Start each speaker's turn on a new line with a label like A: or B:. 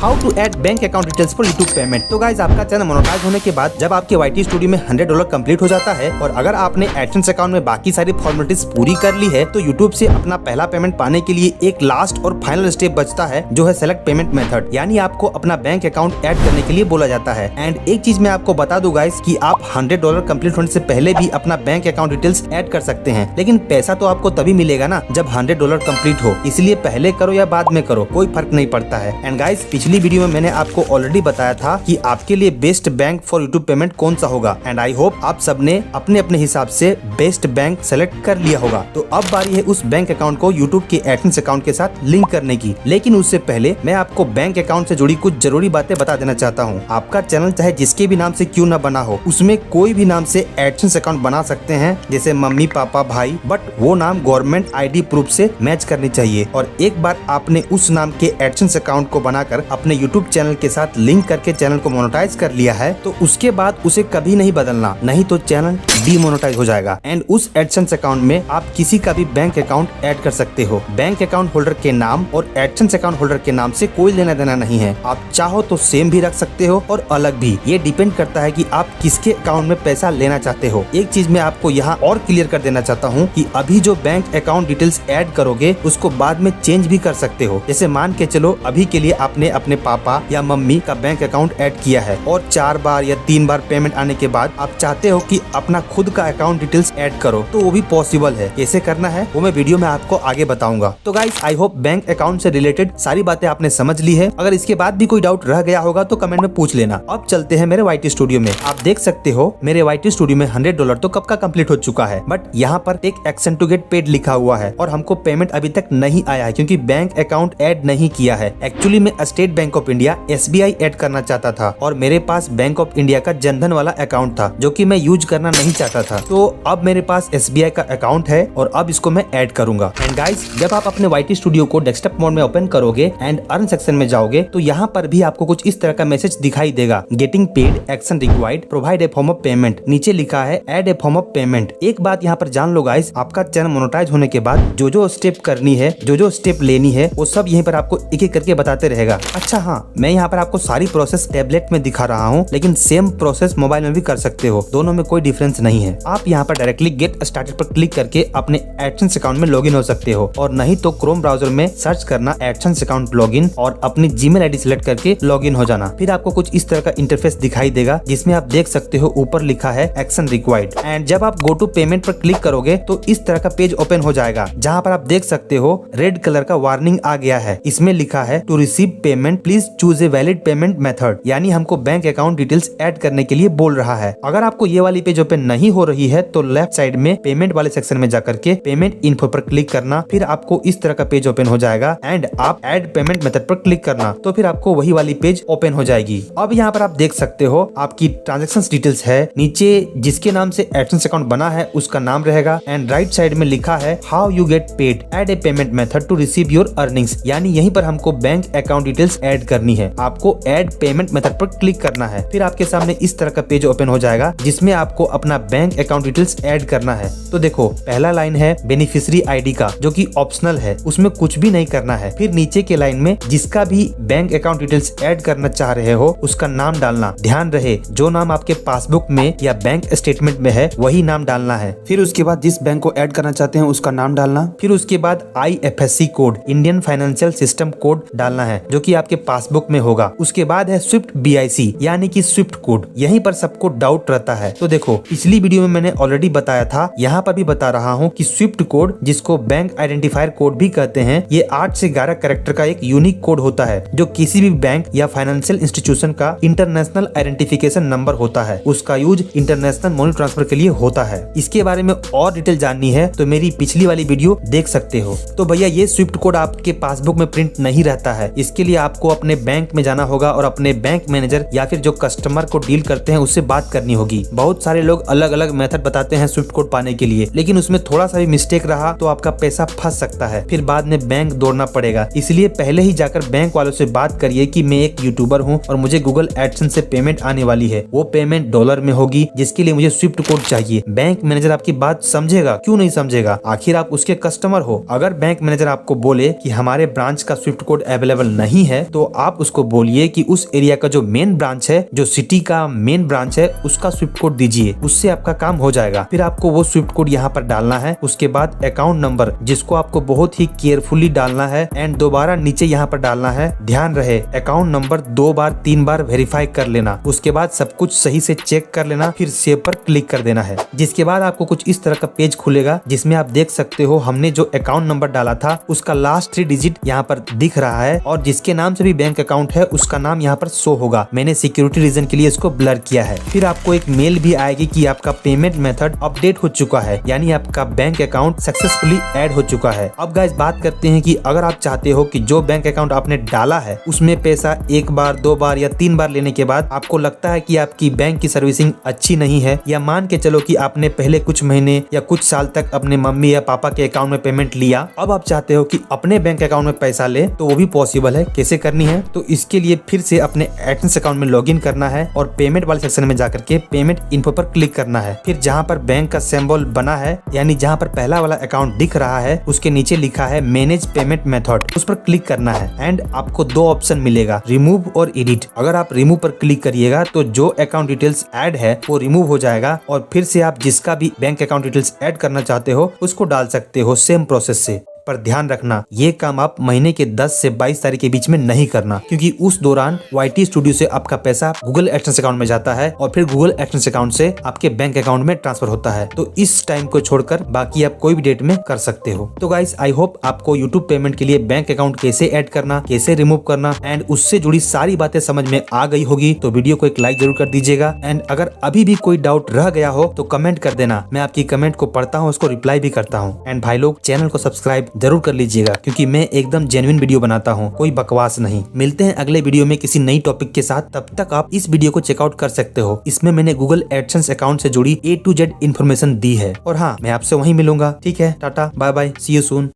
A: How to add bank account details for YouTube payment. तो guys आपका channel monetise होने के बाद जब आपके YT स्टूडियो में $100 कंप्लीट हो जाता है और अगर आपने एडसेंस अकाउंट में बाकी सारी फॉर्मेलिटीज पूरी कर ली है तो यूट्यूब से अपना पहला पेमेंट पाने के लिए एक लास्ट और फाइनल स्टेप बचता है जो है सेलेक्ट पेमेंट मेथड, यानी आपको अपना बैंक अकाउंट ऐड करने के लिए बोला जाता है। एंड एक चीज मैं आपको बता दूं गाइज कि आप $100 कंप्लीट होने से पहले भी अपना बैंक अकाउंट डिटेल्स ऐड कर सकते हैं, लेकिन पैसा तो आपको तभी मिलेगा ना जब $100 कंप्लीट हो, इसलिए पहले करो या बाद में करो कोई फर्क नहीं पड़ता है। एंड गाइज पिछली वीडियो में मैंने आपको ऑलरेडी बताया था कि आपके लिए best bank for YouTube payment कौन सा होगा एंड आई होप आप सबने अपने अपने हिसाब से बेस्ट बैंक सेलेक्ट कर लिया होगा। तो अब बारी है उस बैंक अकाउंट को यूट्यूब के एडसेंस अकाउंट के साथ लिंक करने की, लेकिन उससे पहले मैं आपको बैंक अकाउंट से जुड़ी कुछ जरूरी बातें बता देना चाहता हूँ। आपका चैनल चाहे जिसके भी नाम से क्यों न बना हो, उसमें कोई भी नाम से एडसेंस अकाउंट बना सकते हैं, जैसे मम्मी पापा भाई, बट वो नाम गवर्नमेंट ID प्रूफ से मैच करनी चाहिए। और एक बार आपने उस नाम के एडसेंस अकाउंट को बनाकर अपने यूट्यूब चैनल के साथ लिंक करके चैनल को मोनेटाइज कर लिया है तो उसके बाद उसे कभी नहीं बदलना, नहीं तो चैनल डीमोनेटाइज हो जाएगा। एंड उस एडसेंस अकाउंट में आप किसी का भी बैंक अकाउंट ऐड कर सकते हो। बैंक अकाउंट होल्डर के नाम और एडसेंस अकाउंट होल्डर के नाम से कोई लेना देना नहीं है। आप चाहो तो सेम भी रख सकते हो और अलग भी, ये डिपेंड करता है कि आप किसके अकाउंट में पैसा लेना चाहते हो। एक चीज मैं आपको यहाँ और क्लियर कर देना चाहता हूँ कि अभी जो बैंक अकाउंट डिटेल्स ऐड करोगे उसको बाद में चेंज भी कर सकते हो। जैसे मान के चलो अभी के लिए आपने अपने पापा या मम्मी का बैंक अकाउंट ऐड किया है और 4 बार या 3 बार पेमेंट आने के बाद आप चाहते हो कि अपना खुद का अकाउंट डिटेल्स ऐड करो, तो वो भी पॉसिबल है। कैसे करना है वो मैं वीडियो में आपको आगे बताऊंगा। तो guys I hope bank account से रिलेटेड सारी बातें आपने समझ ली है। अगर इसके बाद भी कोई डाउट रह गया होगा तो कमेंट में पूछ लेना। अब चलते हैं मेरे YT स्टूडियो में। आप देख सकते हो मेरे YT स्टूडियो में $100 तो कब का कंप्लीट हो चुका है, बट यहाँ पर एक एक्शन टू गेट पेड लिखा हुआ है और हमको पेमेंट अभी तक नहीं आया है क्योंकि बैंक अकाउंट ऐड नहीं किया है। एक्चुअली मैं state bank of India SBI add करना चाहता था और मेरे पास बैंक ऑफ इंडिया का जनधन वाला अकाउंट था जो कि मैं यूज करना नहीं चाहता था। तो अब मेरे पास SBI का अकाउंट है और अब इसको मैं ऐड करूंगा। एंड गाइस जब आप अपने YT स्टूडियो को डेस्कटॉप मोड में ओपन करोगे एंड अर्न सेक्शन में जाओगे तो यहाँ पर भी आपको कुछ इस तरह का मैसेज दिखाई देगा, getting paid, action required, provide a form of payment. नीचे लिखा है add a form of payment. एक बात यहाँ पर जान लो गाइस, आपका चैनल मोनेटाइज होने के बाद जो जो स्टेप करनी है, जो जो स्टेप लेनी है, वो सब यहीं पर आपको एक एक करके बताते रहेगा। अच्छा हाँ, मैं यहाँ पर आपको सारी प्रोसेस टैबलेट में दिखा रहा हूँ, लेकिन सेम प्रोसेस मोबाइल में भी कर सकते हो, दोनों में कोई डिफरेंस नहीं है। आप यहाँ पर डायरेक्टली गेट स्टार्टेड पर क्लिक करके अपने एडसेंस अकाउंट में लॉगिन हो सकते हो और नहीं तो क्रोम ब्राउजर में सर्च करना एडसेंस अकाउंट लॉगिन और अपनी जीमेल ID सिलेक्ट करके लॉगिन हो जाना। फिर आपको कुछ इस तरह का इंटरफेस दिखाई देगा जिसमें आप देख सकते हो ऊपर लिखा है एक्शन रिक्वायर्ड। एंड जब आप गो टू पेमेंट पर क्लिक करोगे तो इस तरह का पेज ओपन हो जाएगा जहाँ पर आप देख सकते हो रेड कलर का वार्निंग आ गया है। इसमें लिखा है to receive payment please choose a valid payment method, यानी हमको बैंक अकाउंट डिटेल्स ऐड करने के लिए बोल रहा है। अगर आपको ये वाली पेज ओपन नहीं हो रही है तो लेफ्ट साइड में पेमेंट वाले सेक्शन में जाकर के पेमेंट इन्फो पर क्लिक करना, फिर आपको इस तरह का पेज ओपन हो जाएगा एंड आप ऐड पेमेंट मेथड पर क्लिक करना तो फिर आपको वही वाली पेज ओपन हो जाएगी। अब यहाँ पर आप देख सकते हो आपकी ट्रांजेक्शन डिटेल्स है, नीचे जिसके नाम से एडसेंस अकाउंट बना है उसका नाम रहेगा एंड राइट साइड में लिखा है how you get paid, add a payment method to receive your earnings, यानी यहीं पर हमको बैंक अकाउंट डिटेल्स ऐड करनी है। आपको ऐड पेमेंट मेथड पर क्लिक करना है, फिर आपके सामने इस तरह का पेज ओपन हो जाएगा जिसमें आपको अपना बैंक अकाउंट डिटेल्स ऐड करना है। तो देखो पहला लाइन है बेनिफिशियरी ID का जो कि ऑप्शनल है, उसमें कुछ भी नहीं करना है। फिर नीचे के लाइन में जिसका भी बैंक अकाउंट डिटेल्स ऐड करना चाह रहे हो उसका नाम डालना। ध्यान रहे जो नाम आपके पासबुक में या बैंक स्टेटमेंट में है वही नाम डालना है। फिर उसके बाद जिस बैंक को ऐड करना चाहते हैं उसका नाम डालना। फिर उसके बाद IFSC code, Indian financial system code डालना है जो कि आपके पासबुक में होगा। उसके बाद है स्विफ्ट BIC यानी कि स्विफ्ट कोड। यहीं पर सबको डाउट रहता है। तो देखो पिछली वीडियो में मैंने ऑलरेडी बताया था, यहाँ पर भी बता रहा हूँ कि स्विफ्ट कोड जिसको बैंक आइडेंटिफायर कोड भी कहते हैं, ये 8 से 11 कैरेक्टर का एक यूनिक कोड होता है जो किसी भी बैंक या फाइनेंशियल इंस्टीट्यूशन का इंटरनेशनल आइडेंटिफिकेशन नंबर होता है। उसका यूज इंटरनेशनल मनी ट्रांसफर के लिए होता है। इसके बारे में और डिटेल जाननी है तो मेरी पिछली वाली वीडियो देख सकते हो। तो भैया ये स्विफ्ट कोड आपके पासबुक में प्रिंट नहीं रहता है, इसके लिए आपको अपने बैंक में जाना होगा और अपने बैंक मैनेजर या फिर जो कस्टमर को डील करते हैं उससे बात करनी होगी। बहुत सारे लोग अलग अलग मेथड बताते हैं स्विफ्ट कोड पाने के लिए, लेकिन उसमें थोड़ा सा भी मिस्टेक रहा तो आपका पैसा फंस सकता है, फिर बाद में बैंक दौड़ना पड़ेगा। इसलिए पहले ही जाकर बैंक वालों से बात करिए कि मैं एक यूट्यूबर हूँ और मुझे गूगल एडसेंस से पेमेंट आने वाली है, वो पेमेंट डॉलर में होगी जिसके लिए मुझे स्विफ्ट कोड चाहिए। बैंक मैनेजर आपकी बात समझेगा, क्यों नहीं समझेगा, आखिर आप उसके कस्टमर हो। अगर बैंक मैनेजर आपको बोले कि हमारे ब्रांच का स्विफ्ट कोड अवेलेबल नहीं है तो आप उसको बोलिए कि उस एरिया का जो मेन ब्रांच है, जो सिटी का मेन ब्रांच है, उसका स्विफ्ट कोड दीजिए, उससे आपका काम हो जाएगा। फिर आपको वो स्विफ्ट कोड यहाँ पर डालना है। उसके बाद अकाउंट नंबर, जिसको आपको बहुत ही केयरफुली डालना है एंड दोबारा नीचे यहाँ पर डालना है। ध्यान रहे अकाउंट नंबर 2 बार 3 बार वेरीफाई कर लेना। उसके बाद सब कुछ सही से चेक कर लेना, फिर सेव पर क्लिक कर देना है। जिसके बाद आपको कुछ इस तरह का पेज खुलेगा, जिसमें आप देख सकते हो हमने जो अकाउंट नंबर डाला था उसका लास्ट 3 डिजिट यहाँ पर दिख रहा है और जिसके नाम से भी बैंक अकाउंट है उसका नाम यहाँ पर शो होगा। मैंने सिक्योरिटी रीजन के लिए इसको ब्लर किया है। फिर आपको एक मेल भी आएगी कि आपका पेमेंट मेथड अपडेट हो चुका है, यानी आपका बैंक अकाउंट सक्सेसफुली ऐड हो चुका है। अब गाइस बात करते हैं कि अगर आप चाहते हो कि जो बैंक अकाउंट आपने डाला है उसमें पैसा 1 बार 2 बार या 3 बार लेने के बाद आपको लगता है कि आपकी बैंक की सर्विसिंग अच्छी नहीं है, या मान के चलो कि आपने पहले कुछ महीने या कुछ साल तक अपने मम्मी या पापा के अकाउंट में पेमेंट लिया, अब आप चाहते हो कि अपने बैंक अकाउंट में पैसा ले, तो वो भी पॉसिबल है। कैसे करनी है? तो इसके लिए फिर से अपने एडसेंस अकाउंट में लॉगिन करना है और पेमेंट वाले सेक्शन में जाकर के पेमेंट इन्फो पर क्लिक करना है। फिर जहाँ पर बैंक का सिंबल बना है, यानी जहाँ पर पहला वाला अकाउंट दिख रहा है, उसके नीचे लिखा है मैनेज पेमेंट मेथड, उस पर क्लिक करना है एंड आपको 2 ऑप्शन मिलेगा, रिमूव और एडिट। अगर आप रिमूव पर क्लिक करिएगा तो जो अकाउंट डिटेल्स ऐड है वो रिमूव हो जाएगा और फिर से आप जिसका भी बैंक अकाउंट डिटेल्स ऐड करना चाहते हो उसको डाल सकते हो सेम प्रोसेस से। पर ध्यान रखना ये काम आप महीने के 10 से 22 तारीख के बीच में नहीं करना, क्योंकि उस दौरान YT स्टूडियो से आपका पैसा गूगल एडसेंस अकाउंट में जाता है और फिर गूगल एडसेंस अकाउंट से आपके बैंक अकाउंट में ट्रांसफर होता है। तो इस टाइम को छोड़कर बाकी आप कोई भी डेट में कर सकते हो। तो गाइस आई होप आपको यूट्यूब पेमेंट के लिए बैंक अकाउंट कैसे ऐड करना, कैसे रिमूव करना एंड उससे जुड़ी सारी बातें समझ में आ गई होगी। तो वीडियो को एक लाइक जरूर कर दीजिएगा एंड अगर अभी भी कोई डाउट रह गया हो तो कमेंट कर देना, मैं आपकी कमेंट को पढ़ता हूँ, उसको रिप्लाई भी करता हूँ। एंड भाई लोग चैनल को सब्सक्राइब जरूर कर लीजिएगा, क्योंकि मैं एकदम जेन्युइन वीडियो बनाता हूँ, कोई बकवास नहीं। मिलते हैं अगले वीडियो में किसी नई टॉपिक के साथ, तब तक आप इस वीडियो को चेकआउट कर सकते हो। इसमें मैंने गूगल एडसेंस अकाउंट से जुड़ी A to Z इन्फॉर्मेशन दी है। और हाँ, मैं आपसे वहीं मिलूंगा। ठीक है, tata bye bye, see you soon.